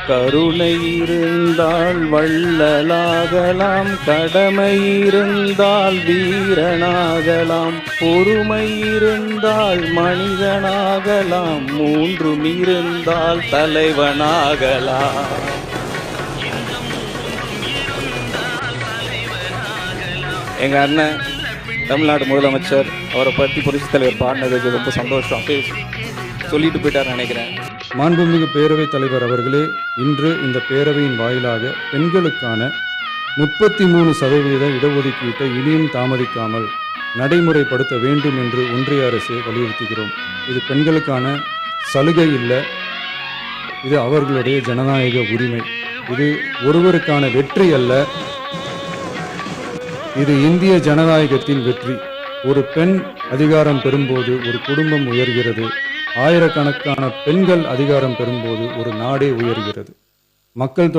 கருணை இருந்தால் வள்ளலாகலாம், கடமை இருந்தால் வீரனாகலாம், பொறுமை இருந்தால் மனிதனாகலாம், மூன்றும் இருந்தால் தலைவனாகலாம். எங்க அண்ணன் தமிழ்நாடு முதலமைச்சர் அவரை பற்றி புரட்சித் தலைவர் பாடினதுக்கு ரொம்ப சந்தோஷம். அப்படியே சொல்லிட்டு போயிட்டார் நினைக்கிறேன். மாண்புமிகு பேரவைத் தலைவர் அவர்களே, இன்று இந்த பேரவையின் வாயிலாக பெண்களுக்கான 33% இடஒதுக்கீட்டை இனியும் தாமதிக்காமல் நடைமுறைப்படுத்த வேண்டும் என்று ஒன்றிய அரசை வலியுறுத்துகிறோம். இது பெண்களுக்கான சலுகை இல்லை, இது அவர்களுடைய ஜனநாயக உரிமை. இது ஒருவருக்கான வெற்றி அல்ல, இது இந்திய ஜனநாயகத்தின் வெற்றி. ஒரு பெண் அதிகாரம் பெறும்போது ஒரு குடும்பம் உயர்கிறது. ஆயிரக்கணக்கான பெண்கள் அதிகாரம் பெறும்போது ஒரு நாடே உயர்கிறது. மக்கள்